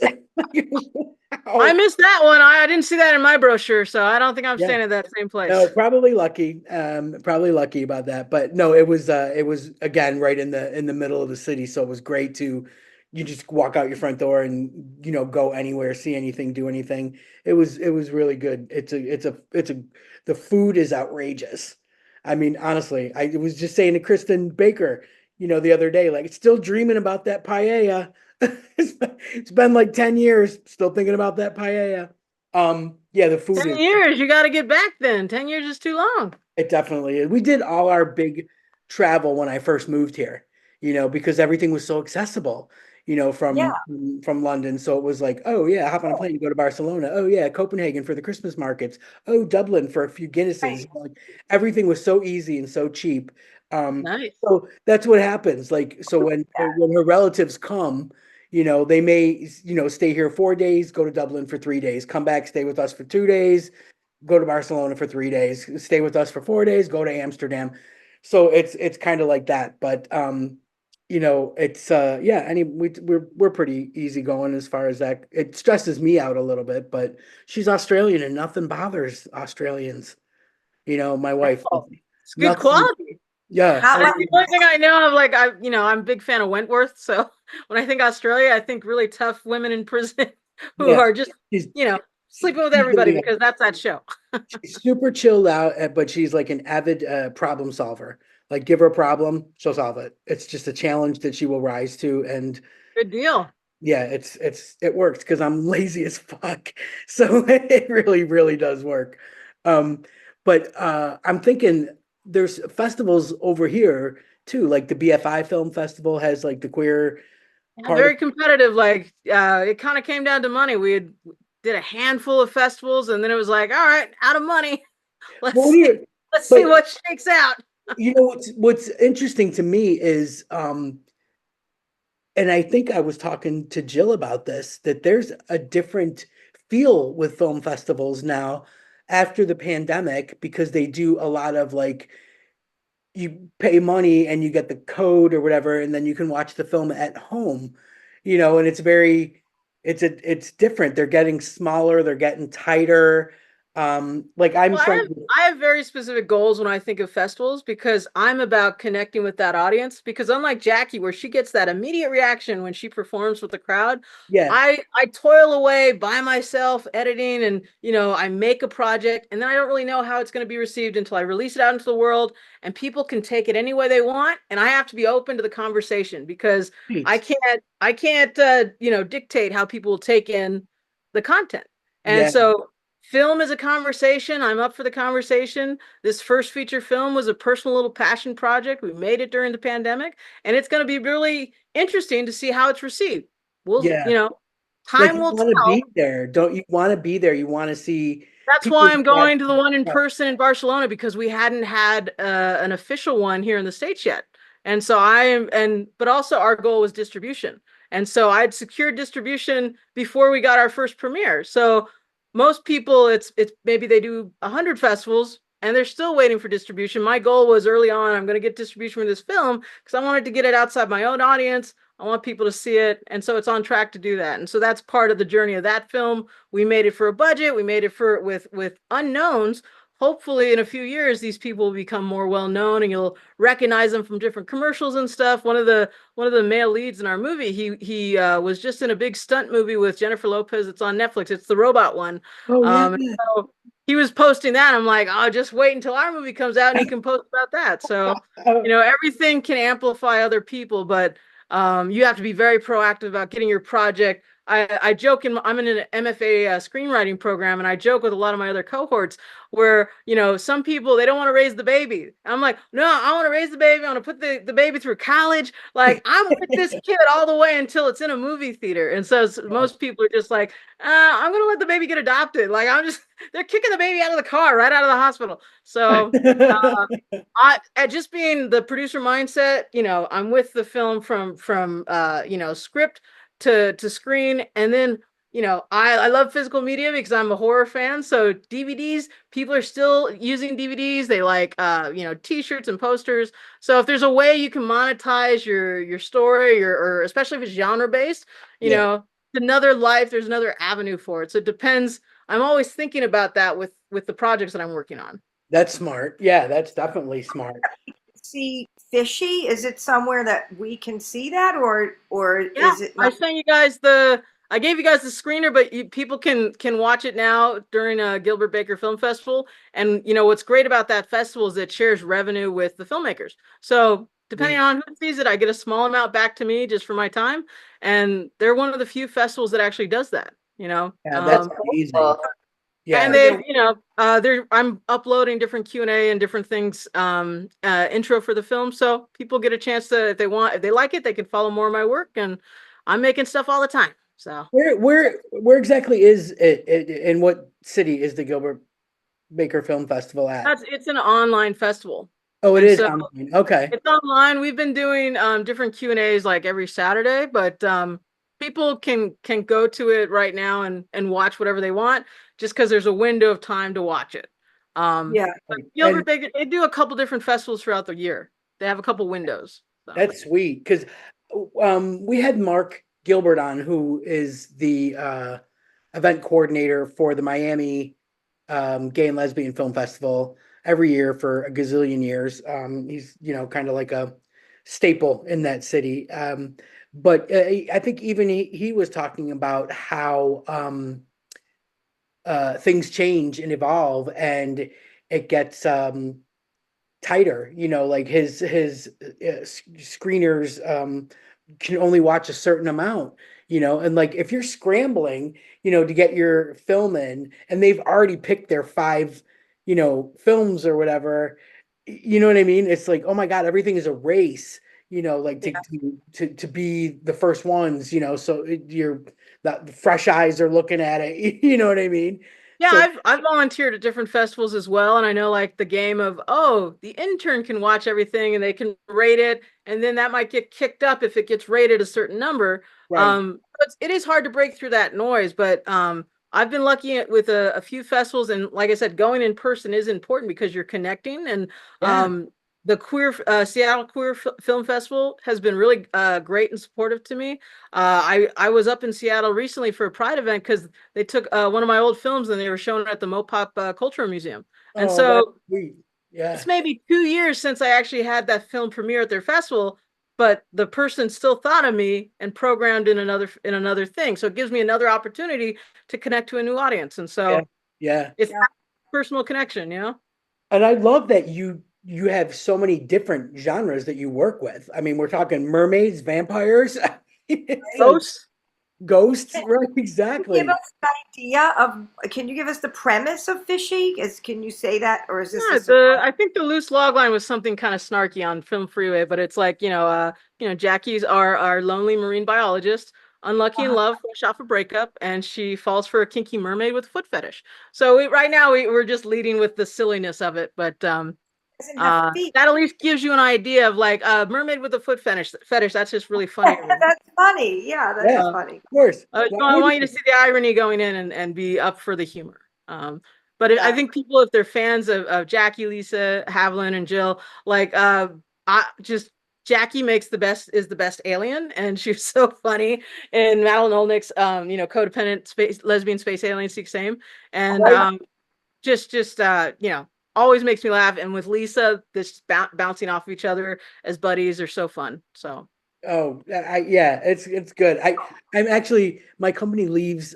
I missed that one. I didn't see that in my brochure, so I don't think I'm Yeah. staying at that same place. No, probably lucky. Probably lucky about that. But no, it was again right in the middle of the city, so it was great to you just walk out your front door and go anywhere, see anything, do anything. It was really good. It's a the food is outrageous. I mean, honestly, I was just saying to Kristen Baker, the other day, like still dreaming about that paella. It's been like 10 years, still thinking about that paella. Yeah, the food 10 is years, you got to get back then. 10 years is too long. it definitely is. We did all our big travel when I first moved here, because everything was so accessible, Yeah. from London. So it was like, oh yeah, hop on a plane, go to Barcelona. Oh yeah, Copenhagen for the Christmas markets. Oh, Dublin for a few Guinnesses. Right. Like everything was so easy and so cheap. Nice. So that's what happens. Like, so when her relatives come, they may, stay here 4 days, go to Dublin for 3 days, come back, stay with us for 2 days, go to Barcelona for 3 days, stay with us for 4 days, go to Amsterdam. So it's kind of like that. But it's yeah, we're pretty easy going as far as that. It stresses me out a little bit, but she's Australian and nothing bothers Australians. My wife, Oh, it's good nothing. quality. Yeah. How, That's the only thing I know of. Like I'm a big fan of Wentworth. So when I think Australia, I think really tough women in prison who Yeah. are just, She's, sleeping with she's everybody really- because that's that show. she's super chilled out, but she's like an avid problem solver. Like give her a problem, she'll solve it. It's just a challenge that she will rise to, and Good deal. yeah, it works because I'm lazy as fuck. So it really, really does work. Um, but I'm thinking there's festivals over here too, like the BFI Film Festival has like the queer Yeah, part of, very competitive. Like it kind of came down to money. Did a handful of festivals, and then it was like, all right, out of money. well, Let's see. here, Let's see but what shakes out. you know what's interesting to me is and I think I was talking to Jill about this, that there's a different feel with film festivals now after the pandemic because they do a lot of like you pay money and you get the code or whatever, and then you can watch the film at home, and it's very it's different. They're getting smaller, they're getting tighter. Like I'm Well, friends I have very specific goals when I think of festivals because I'm about connecting with that audience. Because unlike Jackie, where she gets that immediate reaction when she performs with the crowd, yeah, I toil away by myself editing and I make a project and then I don't really know how it's going to be received until I release it out into the world and people can take it any way they want and I have to be open to the conversation because right. I can't dictate how people will take in the content. And Yeah, so film is a conversation. I'm up for the conversation. This first feature film was a personal little passion project. We made it during the pandemic, and it's going to be really interesting to see how it's received. We'll, yeah. Like time you will want to tell. be there, don't you want to be there? You want to see That's why people's I'm going to the reaction. one in person in Barcelona because we hadn't had an official one here in the States yet. And so but also our goal was distribution. And so I'd secured distribution before we got our first premiere. So most people, it's maybe they do 100 festivals and they're still waiting for distribution. My goal was early on, I'm going to get distribution for this film because I wanted to get it outside my own audience. I want people to see it. And so it's on track to do that. And so that's part of the journey of that film. We made it for a budget. We made it for with unknowns. Hopefully, in a few years, these people will become more well known, and you'll recognize them from different commercials and stuff. One of the male leads in our movie, he was just in a big stunt movie with Jennifer Lopez. It's on Netflix. It's the robot one. Oh yeah. So he was posting that. I'm like, oh, just wait until our movie comes out, and he can post about that. So everything can amplify other people, but you have to be very proactive about getting your project. I joke I'm in an MFA screenwriting program, and I joke with a lot of my other cohorts where some people they don't want to raise the baby. I'm like, no, I want to raise the baby. I want to put the baby through college. Like I'm with this kid all the way until it's in a movie theater. And so most people are just like, I'm gonna let the baby get adopted. Like they're kicking the baby out of the car right out of the hospital. So I just being the producer mindset, I'm with the film from script to screen, and then I love physical media because I'm a horror fan. So DVDs, people are still using DVDs. They like t-shirts and posters. So if there's a way you can monetize your story or especially if it's genre based, Yeah, another life, there's another avenue for it. So it depends. I'm always thinking about that with the projects that I'm working on. that's smart. Yeah, that's definitely smart. See Fishy? Is it somewhere that we can see that, or Yeah, is it I not? sent you guys I gave you guys the screener, but people can watch it now during Gilbert Baker Film Festival. And what's great about that festival is it shares revenue with the filmmakers. So depending Sweet. on who sees it, I get a small amount back to me just for my time. And they're one of the few festivals that actually does that. Yeah, that's amazing. Cool. Yeah, And I'm uploading different Q&A and different things, intro for the film. So people get a chance to, if they like it, they can follow more of my work. And I'm making stuff all the time. So where exactly is it, in what city is the Gilbert Baker Film Festival at? it's an online festival. Oh, it And is so online. Okay. it's online. We've been doing different Q&As like every Saturday, but people can go to it right now and watch whatever they want just because there's a window of time to watch it. Yeah. But And Gilbert Baker, they do a couple different festivals throughout the year. They have a couple windows. So that's sweet because we had Mark Gilbert on, who is the event coordinator for the Miami Gay and Lesbian Film Festival every year for a gazillion years. He's kind of like a staple in that city. But I think even he was talking about how things change and evolve, and it gets tighter. Like his screeners can only watch a certain amount. And like if you're scrambling, to get your film in, and they've already picked their five films or whatever, you know what I mean? It's like, oh my God, everything is a race, like Yeah. to be the first ones, so the fresh eyes are looking at it, you know what I mean? Yeah, So I've volunteered at different festivals as well, and I know like the game of, oh, the intern can watch everything and they can rate it, and then that might get kicked up if it gets rated a certain number. right. It is hard to break through that noise, but I've been lucky with a few festivals, and like I said, going in person is important because you're connecting, and Yeah. the Seattle Film Festival has been really great and supportive to me. I was up in Seattle recently for a Pride event because they took one of my old films and they were showing it at the Mopop Cultural Museum. And Oh, that's so sweet. Yeah. it's maybe 2 years since I actually had that film premiere at their festival, but the person still thought of me and programmed in another thing. So it gives me another opportunity to connect to a new audience. And Yeah. so Yeah. it's that personal connection, you know? And I love that you have so many different genres that you work with. I mean, we're talking mermaids, vampires. It's like Ghosts. ghosts, Can right? you give Exactly. us an idea of, can you give us the premise of Fishy? Can you say that, or is this a Yeah, surprise? I think the loose log line was something kind of snarky on Film Freeway, but it's like, Jackie's our lonely marine biologist, unlucky in Uh-huh. love, fresh off a breakup, and she falls for a kinky mermaid with foot fetish. So right now we're just leading with the silliness of it, but Doesn't have feet. that at least gives you an idea of like a mermaid with a foot fetish. That's just really funny to me. That's funny. Yeah, that Yeah, is of Uh, funny. course. Why I want you to wouldn't see the irony going in and be up for the humor. But I Yeah. think people, if they're fans of Jackie, Lisa, Haviland, and Jill, like I just Jackie is the best alien, and she was so funny in Madeline Olnick's codependent space lesbian space alien seek same, and right? always makes me laugh. And with Lisa, this bouncing off of each other as buddies are so fun. So Oh, yeah, it's good. I'm actually my company leaves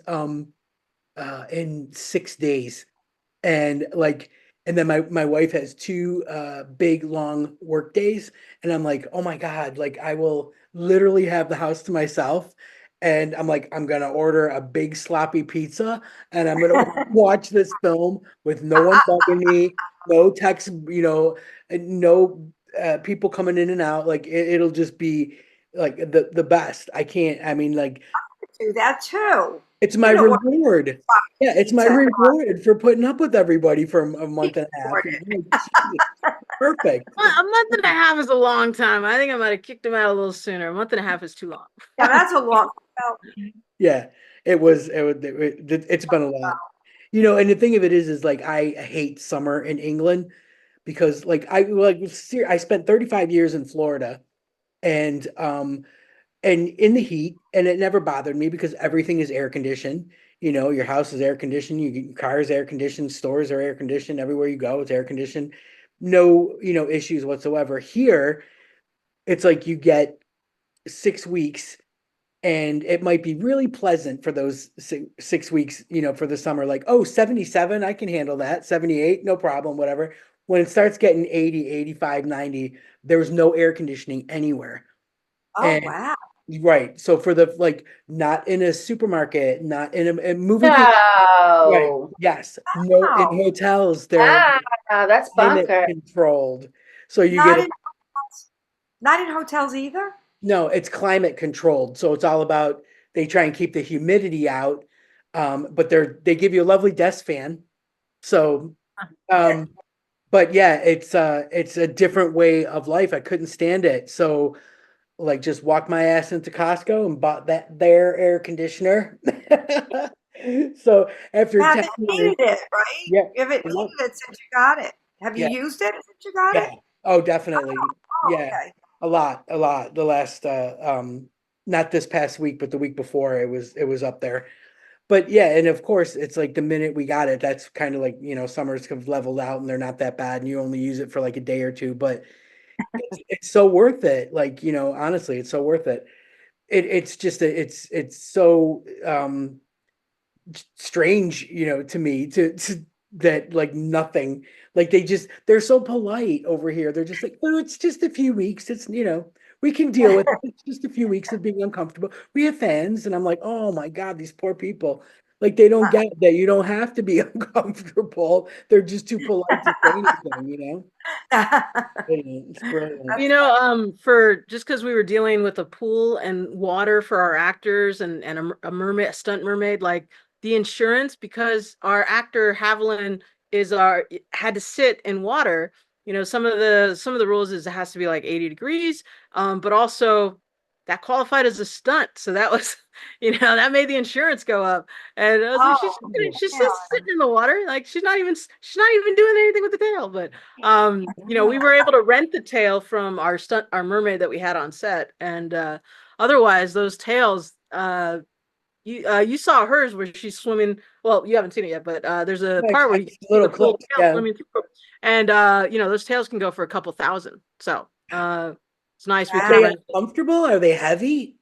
in 6 days. And like and then my wife has two big long work days, and I'm like, oh my God, like I will literally have the house to myself, and I'm like, I'm gonna order a big sloppy pizza, and I'm gonna watch this film with no one bugging me, no text, and no people coming in and out. Like it'll just be like the best. I can't, I mean, like Do that too. it's my You don't want reward. Yeah, it's my pizza. reward for putting up with everybody for a month and a half. Ordered. Jesus, perfect. a month and a half is a long time. I think I might have kicked him out a little sooner. A month and a half is too long. Yeah, that's a long. Well, Yeah, it's been a lot. And the thing of it is like I hate summer in England because I spent 35 years in Florida, and in the heat, and it never bothered me because everything is air conditioned. Your house is air conditioned, your car is air conditioned, stores are air conditioned, everywhere you go it's air conditioned. No, issues whatsoever. Here it's like you get 6 weeks, and it might be really pleasant for those 6 weeks, for the summer, like, oh, 77, I can handle that. 78, no problem, whatever. When it starts getting 80, 85, 90, there's no air conditioning anywhere. oh And wow. right. So for the like not in a supermarket, not in a movie theater. Right. No. Yes. No, in Wow. hotels, they're Ah, that's climate bunker. controlled. So you Not get in not in hotels either. no, it's climate controlled. So it's all about they try and keep the humidity out. But they give you a lovely desk fan. So um, but yeah, it's a different way of life. I couldn't stand it. So like just walked my ass into Costco and bought their air conditioner. So after You 10 haven't years, needed it, right? yeah, You haven't I needed love- it since you got it. Have you yeah, used it since you got yeah. it? Oh, definitely. Oh, Yeah. okay. A lot, a lot. The last not this past week, but the week before it was up there. But yeah, and of course it's like the minute we got it, that's kind of like, summers have leveled out and they're not that bad and you only use it for like a day or two, but it's so worth it. Like, honestly, it's so worth it. It's just it's so strange, to me to that like nothing like they're so polite over here. They're just like, oh, it's just a few weeks. It's we can deal with it. It's just a few weeks of being uncomfortable. We have fans, and I'm like, oh my God, these poor people. Like they don't get that you don't have to be uncomfortable. They're just too polite to say anything, you know? It's brilliant. You know, for just because we were dealing with a pool and water for our actors and a mermaid, a stunt mermaid, like the insurance, because our actor Haviland had to sit in water. You know, some of the rules is it has to be like 80 degrees, but also that qualified as a stunt, so that was, that made the insurance go up. And I was like, she's just sitting in the water, like she's not even doing anything with the tail, but. We were able to rent the tail from our mermaid that we had on set, and otherwise those tails, you saw hers where she's swimming. Well, you haven't seen it yet, but there's a part where you see little the full clips, tail yeah. swimming through, and those tails can go for a couple thousand. So it's nice. We Are can they rent. uncomfortable? Are they heavy?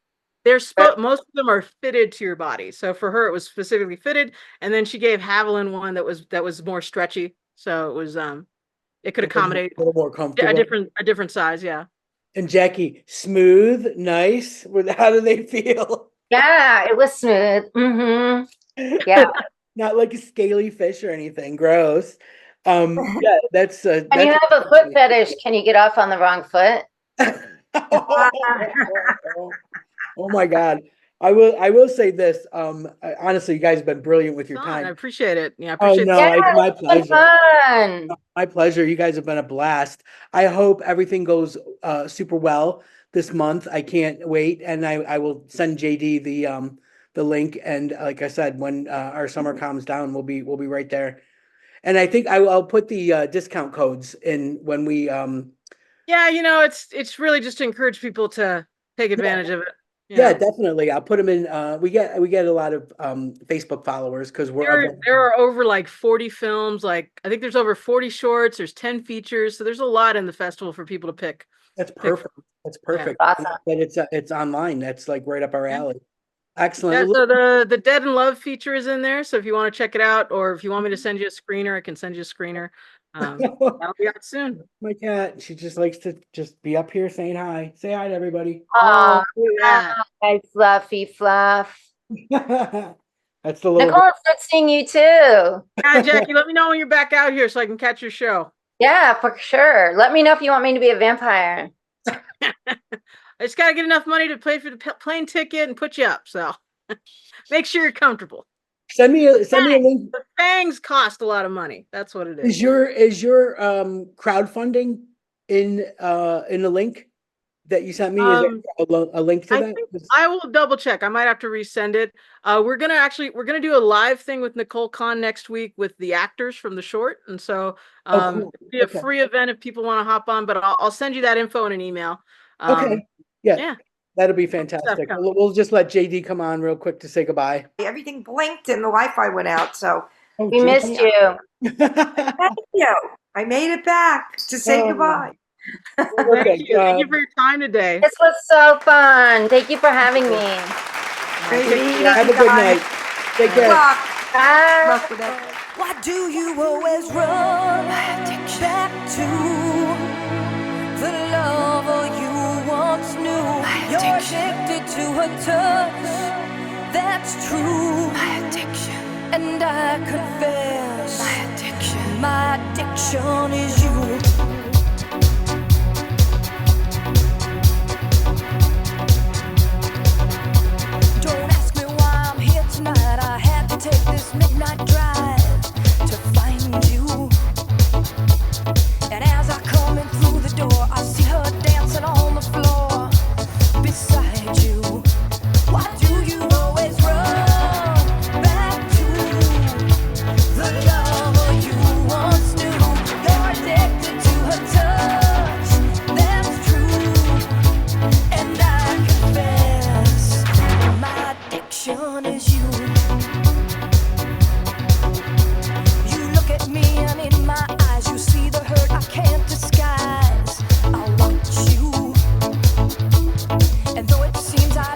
Most of them are fitted to your body. So for her, it was specifically fitted, and then she gave Haviland one that was more stretchy. So it was it could accommodate A little more comfortable. a different size, yeah. And Jackie, smooth, nice. How do they feel? Yeah, it was smooth. Yeah. Not like a scaly fish or anything. Gross. Yeah, that's. When you have a foot fetish, can you get off on the wrong foot? Oh my God. I will say this. Honestly, you guys have been brilliant with your time. I appreciate it. Yeah, I appreciate it's my pleasure. Fun. My pleasure. You guys have been a blast. I hope everything goes super well this month. I can't wait, and I will send JD the link. And like I said, when our summer calms down, we'll be right there. And I think I'll put the discount codes in when we. Yeah, it's really just to encourage people to take advantage of it. Yeah, definitely. I'll put them in. We get a lot of Facebook followers because there are over like 40 films. Like I think there's over 40 shorts. There's 10 features. So there's a lot in the festival for people to pick. That's perfect. That's perfect. Yeah. Awesome. But it's online. That's like right up our alley. Excellent. Yeah, so the Dead in Love feature is in there. So if you want to check it out, or if you want me to send you a screener, I can send you a screener. That'll be out soon. My cat, she just likes to just be up here saying hi. Say hi to everybody. Oh, yeah. hi, Fluffy Fluff. That's the little. Nicole, it's good seeing you too. Yeah, Jackie, let me know when you're back out here so I can catch your show. Yeah, for sure. Let me know if you want me to be a vampire. I just gotta get enough money to pay for the plane ticket and put you up. So make sure you're comfortable. Send me a link. The fangs cost a lot of money. That's what it is. Is your crowdfunding in the link that you sent me? Is there a link to that? I will double check. I might have to resend it. We're gonna do a live thing with Nicole Kahn next week with the actors from the short, and so cool. It'll be a free event if people want to hop on. But I'll send you that info in an email. Okay. Yeah. Yeah. That'll be fantastic. We'll just let JD come on real quick to say goodbye. Everything blinked and the Wi-Fi went out, so We missed you. thank you. I made it back to say goodbye. Thank you. Thank you for your time today. This was so fun. Thank you for having me. Great meeting Have a you good guys. night. Take care. Good luck. Bye. Luck with it. Why do you always run back to the lover you once knew? You're addicted to her touch, that's true. My addiction. And I confess, my addiction is you. Don't ask me why I'm here tonight. I had to take this midnight drive to find you. And as I come in through the door, I see her dancing on the floor beside you. Why do you always run back to the lover you once knew? You're addicted to her touch, that's true. And I confess, my addiction is you. You look at me and in my eyes you see the hurt I can't disguise. I want you, and though it seems I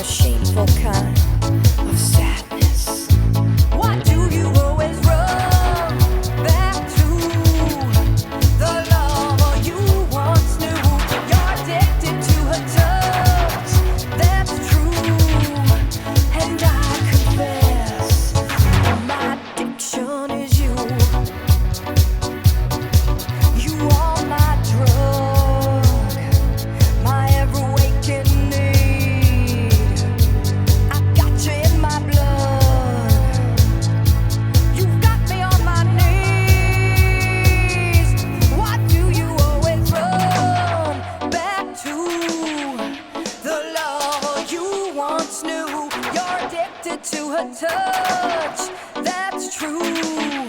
shameful kind of sadness. Why do you always run back to the lover you once knew? You're addicted to her touch, that's true. And I confess, my addiction is you. You are my drug, my ever-waking need. I got you in my blood. You've got me on my knees. Why do you always run back to the lover you once knew? You're addicted to her touch, that's true.